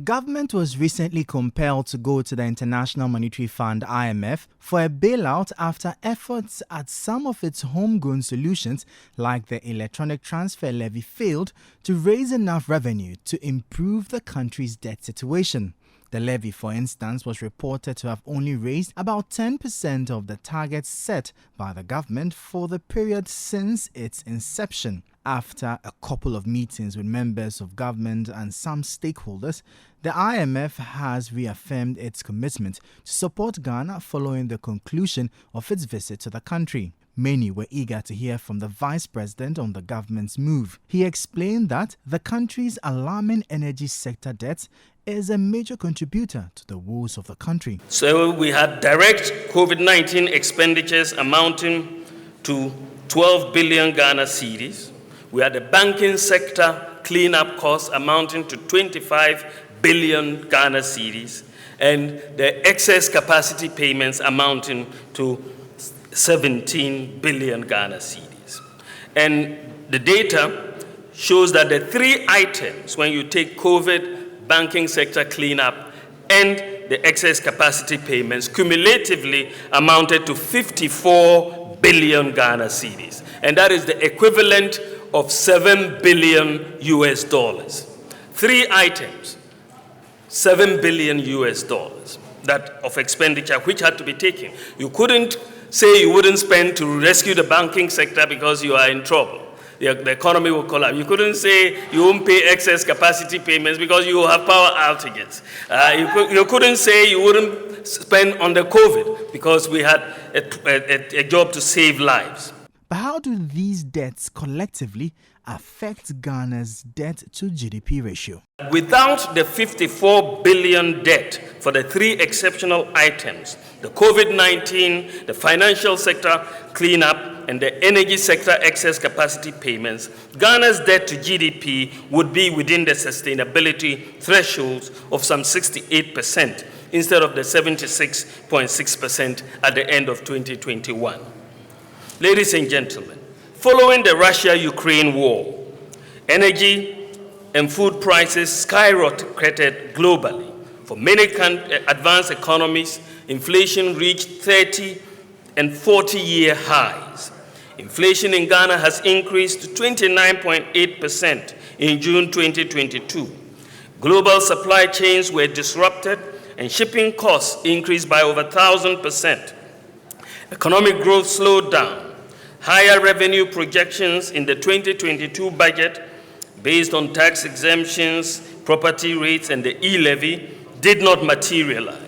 Government was recently compelled to go to the International Monetary Fund (IMF) for a bailout after efforts at some of its homegrown solutions, like the electronic transfer levy, failed to raise enough revenue to improve the country's debt situation. The levy, for instance, was reported to have only raised about 10% of the target set by the government for the period since its inception. After a couple of meetings with members of government and some stakeholders, the IMF has reaffirmed its commitment to support Ghana following the conclusion of its visit to the country. Many were eager to hear from the Vice President on the government's move. He explained that the country's alarming energy sector debt is a major contributor to the woes of the country. So we had direct COVID-19 expenditures amounting to 12 billion Ghana cedis. We had the banking sector cleanup costs amounting to 25 billion Ghana cedis, and the excess capacity payments amounting to 17 billion Ghana cedis. And the data shows that the three items, when you take COVID, banking sector cleanup, and the excess capacity payments, cumulatively amounted to 54 billion Ghana cedis. And that is the equivalent of $7 billion US dollars. Three items, $7 billion US dollars that of expenditure which had to be taken. You couldn't say you wouldn't spend to rescue the banking sector because you are in trouble. The economy will collapse. You couldn't say you won't pay excess capacity payments because you have power outages. You couldn't say you wouldn't spend on the COVID because we had a job to save lives. But how do these debts collectively affect Ghana's debt to GDP ratio? Without the 54 billion debt for the three exceptional items, the COVID-19, the financial sector cleanup, and the energy sector excess capacity payments, Ghana's debt to GDP would be within the sustainability thresholds of some 68% instead of the 76.6% at the end of 2021. Ladies and gentlemen, following the Russia-Ukraine war, energy and food prices skyrocketed globally. For many advanced economies, inflation reached 30 and 40-year highs. Inflation in Ghana has increased to 29.8% in June 2022. Global supply chains were disrupted and shipping costs increased by over 1,000%. Economic growth slowed down. Higher revenue projections in the 2022 budget based on tax exemptions, property rates, and the e-levy did not materialize.